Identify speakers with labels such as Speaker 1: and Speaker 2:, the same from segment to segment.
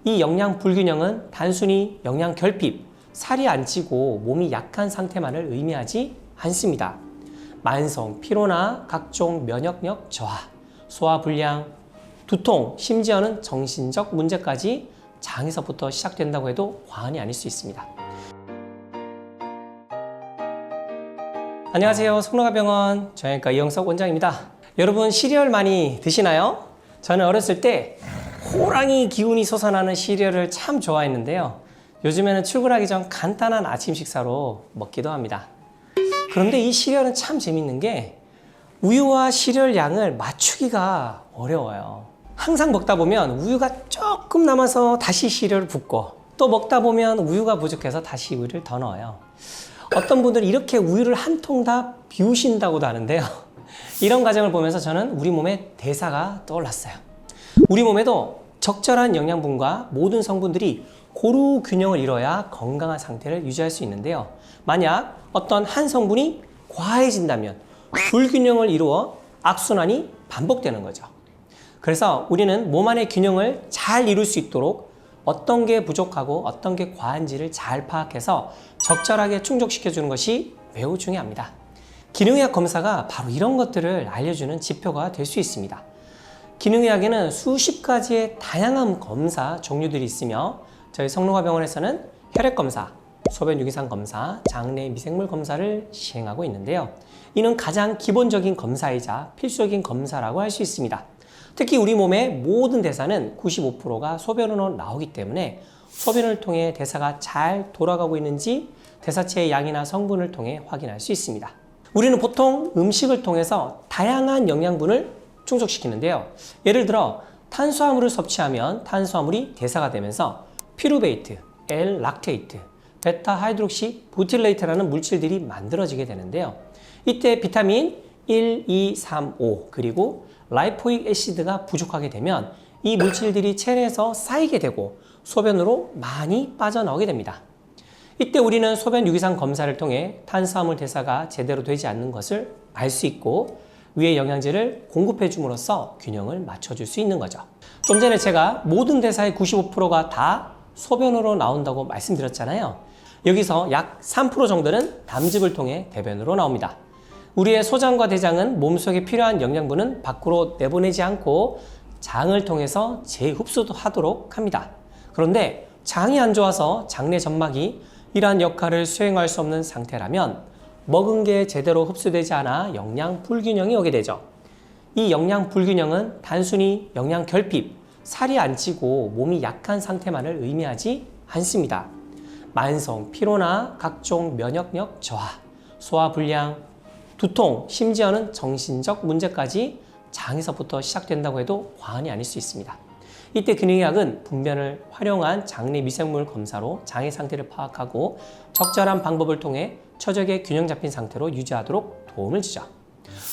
Speaker 1: 이 영양 불균형은 단순히 영양 결핍, 살이 안 찌고 몸이 약한 상태만을 의미하지 않습니다. 만성 피로나 각종 면역력 저하, 소화불량, 두통, 심지어는 정신적 문제까지 장에서부터 시작된다고 해도 과언이 아닐 수 있습니다. 안녕하세요. 성노가병원 정형외과 이영석 원장입니다. 여러분 시리얼 많이 드시나요? 저는 어렸을 때 호랑이 기운이 솟아나는 시리얼을 참 좋아했는데요. 요즘에는 출근하기 전 간단한 아침 식사로 먹기도 합니다. 그런데 이 시리얼은 참 재밌는 게 우유와 시리얼 양을 맞추기가 어려워요. 항상 먹다 보면 우유가 조금 남아서 다시 시리얼을 붓고 또 먹다 보면 우유가 부족해서 다시 우유를 더 넣어요. 어떤 분들은 이렇게 우유를 한 통 다 비우신다고도 하는데요. 이런 과정을 보면서 저는 우리 몸의 대사가 떠올랐어요. 우리 몸에도 적절한 영양분과 모든 성분들이 고루 균형을 이뤄야 건강한 상태를 유지할 수 있는데요. 만약 어떤 한 성분이 과해진다면 불균형을 이루어 악순환이 반복되는 거죠. 그래서 우리는 몸 안의 균형을 잘 이룰 수 있도록 어떤 게 부족하고 어떤 게 과한지를 잘 파악해서 적절하게 충족시켜주는 것이 매우 중요합니다. 기능의학 검사가 바로 이런 것들을 알려주는 지표가 될 수 있습니다. 기능의학에는 수십 가지의 다양한 검사 종류들이 있으며 저희 성노가병원에서는 혈액검사, 소변 유기산 검사, 장내 미생물 검사를 시행하고 있는데요. 이는 가장 기본적인 검사이자 필수적인 검사라고 할 수 있습니다. 특히 우리 몸의 모든 대사는 95%가 소변으로 나오기 때문에 소변을 통해 대사가 잘 돌아가고 있는지 대사체의 양이나 성분을 통해 확인할 수 있습니다. 우리는 보통 음식을 통해서 다양한 영양분을 충족시키는데요. 예를 들어 탄수화물을 섭취하면 탄수화물이 대사가 되면서 피루베이트, L-락테이트, 베타-하이드록시 부틸레이트라는 물질들이 만들어지게 되는데요. 이때 비타민 1, 2, 3, 5 그리고 라이포익 애시드가 부족하게 되면 이 물질들이 체내에서 쌓이게 되고 소변으로 많이 빠져나오게 됩니다. 이때 우리는 소변 유기산 검사를 통해 탄수화물 대사가 제대로 되지 않는 것을 알 수 있고 위의 영양제를 공급해 줌으로써 균형을 맞춰줄 수 있는 거죠. 좀 전에 제가 모든 대사의 95%가 다 소변으로 나온다고 말씀드렸잖아요. 여기서 약 3% 정도는 담즙을 통해 대변으로 나옵니다. 우리의 소장과 대장은 몸속에 필요한 영양분은 밖으로 내보내지 않고 장을 통해서 재흡수하도록 합니다. 그런데 장이 안 좋아서 장내 점막이 이러한 역할을 수행할 수 없는 상태라면 먹은 게 제대로 흡수되지 않아 영양 불균형이 오게 되죠. 이 영양 불균형은 단순히 영양 결핍, 살이 안 찌고 몸이 약한 상태만을 의미하지 않습니다. 만성 피로나 각종 면역력 저하, 소화불량, 두통, 심지어는 정신적 문제까지 장에서부터 시작된다고 해도 과언이 아닐 수 있습니다. 이때 기능의학은 분변을 활용한 장내 미생물 검사로 장의 상태를 파악하고 적절한 방법을 통해 처적의 균형 잡힌 상태로 유지하도록 도움을 주죠.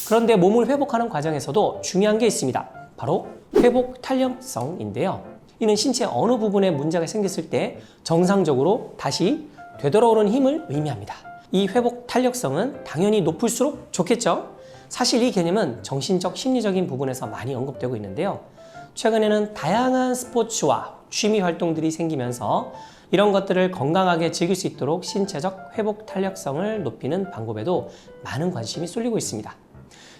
Speaker 1: 그런데 몸을 회복하는 과정에서도 중요한 게 있습니다. 바로 회복 탄력성인데요. 이는 신체 어느 부분에 문제가 생겼을 때 정상적으로 다시 되돌아오는 힘을 의미합니다. 이 회복 탄력성은 당연히 높을수록 좋겠죠? 사실 이 개념은 정신적, 심리적인 부분에서 많이 언급되고 있는데요. 최근에는 다양한 스포츠와 취미 활동들이 생기면서 이런 것들을 건강하게 즐길 수 있도록 신체적 회복 탄력성을 높이는 방법에도 많은 관심이 쏠리고 있습니다.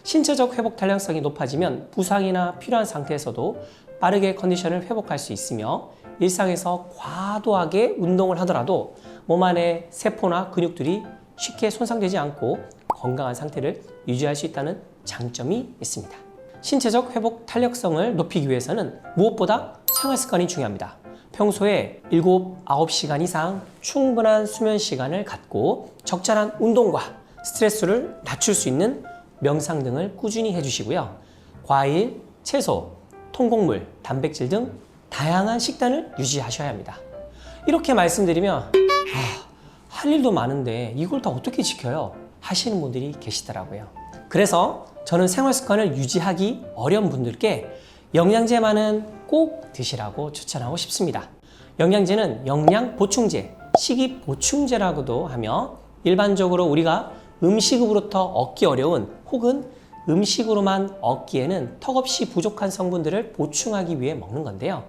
Speaker 1: 신체적 회복 탄력성이 높아지면 부상이나 필요한 상태에서도 빠르게 컨디션을 회복할 수 있으며 일상에서 과도하게 운동을 하더라도 몸 안의 세포나 근육들이 쉽게 손상되지 않고 건강한 상태를 유지할 수 있다는 장점이 있습니다. 신체적 회복 탄력성을 높이기 위해서는 무엇보다 생활 습관이 중요합니다. 평소에 7, 9시간 이상 충분한 수면 시간을 갖고 적절한 운동과 스트레스를 낮출 수 있는 명상 등을 꾸준히 해주시고요. 과일, 채소, 통곡물, 단백질 등 다양한 식단을 유지하셔야 합니다. 이렇게 말씀드리면 할 일도 많은데 이걸 다 어떻게 지켜요? 하시는 분들이 계시더라고요. 그래서 저는 생활 습관을 유지하기 어려운 분들께 영양제만은 꼭 드시라고 추천하고 싶습니다. 영양제는 영양 보충제, 식이 보충제라고도 하며 일반적으로 우리가 음식으로부터 얻기 어려운 혹은 음식으로만 얻기에는 턱없이 부족한 성분들을 보충하기 위해 먹는 건데요.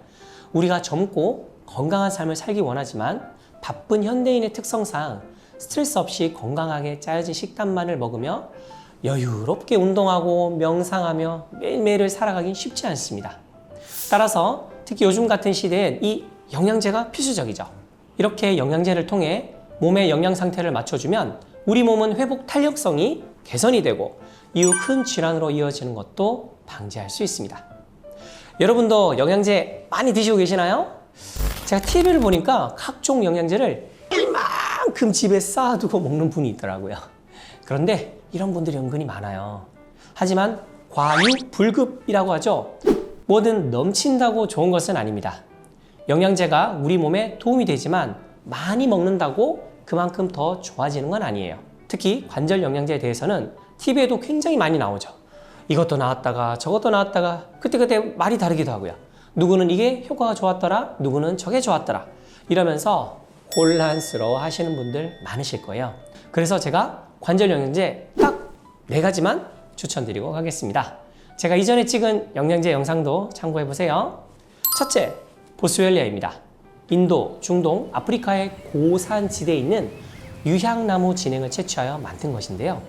Speaker 1: 우리가 젊고 건강한 삶을 살기 원하지만 바쁜 현대인의 특성상 스트레스 없이 건강하게 짜여진 식단만을 먹으며 여유롭게 운동하고 명상하며 매일매일을 살아가긴 쉽지 않습니다. 따라서 특히 요즘 같은 시대엔 이 영양제가 필수적이죠. 이렇게 영양제를 통해 몸의 영양 상태를 맞춰주면 우리 몸은 회복 탄력성이 개선이 되고 이후 큰 질환으로 이어지는 것도 방지할 수 있습니다. 여러분도 영양제 많이 드시고 계시나요? 제가 TV를 보니까 각종 영양제를 이만큼 집에 쌓아두고 먹는 분이 있더라고요. 그런데 이런 분들이 은근히 많아요. 하지만 과유불급이라고 하죠. 뭐든 넘친다고 좋은 것은 아닙니다. 영양제가 우리 몸에 도움이 되지만 많이 먹는다고 그만큼 더 좋아지는 건 아니에요. 특히 관절 영양제에 대해서는 TV에도 굉장히 많이 나오죠. 이것도 나왔다가 저것도 나왔다가 그때그때 말이 다르기도 하고요. 누구는 이게 효과가 좋았더라, 누구는 저게 좋았더라 이러면서 혼란스러워 하시는 분들 많으실 거예요. 그래서 제가 관절 영양제 딱 4가지만 추천드리고 가겠습니다. 제가 이전에 찍은 영양제 영상도 참고해 보세요. 첫째, 보스웰리아입니다. 인도, 중동, 아프리카의 고산 지대에 있는 유향나무 진행을 채취하여 만든 것인데요.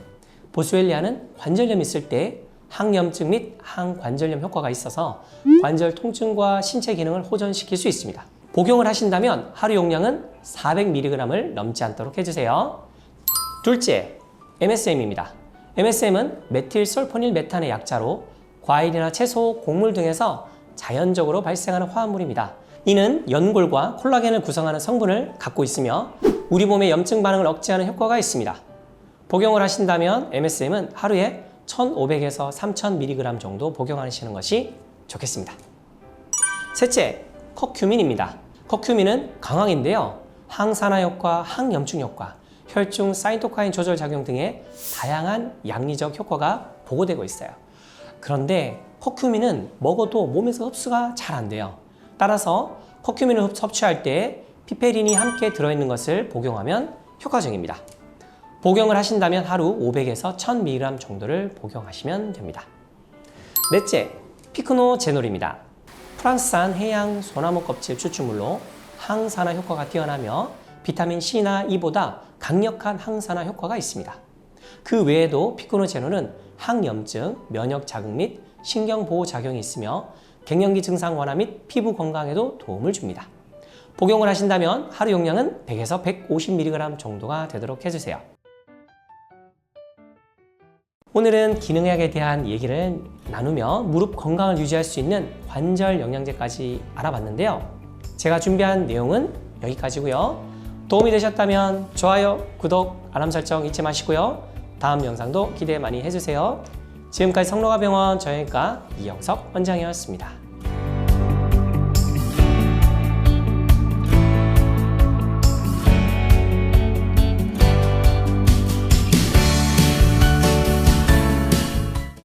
Speaker 1: 보스웰리아는 관절염이 있을 때 항염증 및 항관절염 효과가 있어서 관절 통증과 신체 기능을 호전시킬 수 있습니다. 복용을 하신다면 하루 용량은 400mg을 넘지 않도록 해주세요. 둘째, MSM입니다. MSM은 메틸솔포닐 메탄의 약자로 과일이나 채소, 곡물 등에서 자연적으로 발생하는 화합물입니다. 이는 연골과 콜라겐을 구성하는 성분을 갖고 있으며 우리 몸의 염증 반응을 억제하는 효과가 있습니다. 복용을 하신다면 MSM은 하루에 1500에서 3000mg 정도 복용하시는 것이 좋겠습니다. 셋째, 커큐민입니다. 커큐민은 강황인데요. 항산화 효과, 항염증 효과, 혈중 사이토카인 조절 작용 등의 다양한 양리적 효과가 보고되고 있어요. 그런데 커큐민은 먹어도 몸에서 흡수가 잘 안 돼요. 따라서 커큐민을 섭취할 때 피페린이 함께 들어있는 것을 복용하면 효과적입니다. 복용을 하신다면 하루 500에서 1000mg 정도를 복용하시면 됩니다. 넷째, 피크노제놀입니다. 프랑스산 해양 소나무 껍질 추출물로 항산화 효과가 뛰어나며 비타민 C나 E보다 강력한 항산화 효과가 있습니다. 그 외에도 피크노제놀은 항염증, 면역 자극 및 신경 보호 작용이 있으며 갱년기 증상 완화 및 피부 건강에도 도움을 줍니다. 복용을 하신다면 하루 용량은 100에서 150mg 정도가 되도록 해주세요. 오늘은 기능의학에 대한 얘기를 나누며 무릎 건강을 유지할 수 있는 관절 영양제까지 알아봤는데요. 제가 준비한 내용은 여기까지고요. 도움이 되셨다면 좋아요, 구독, 알람 설정 잊지 마시고요. 다음 영상도 기대 많이 해주세요. 지금까지 성노가병원 정형외과 이영석 원장이었습니다.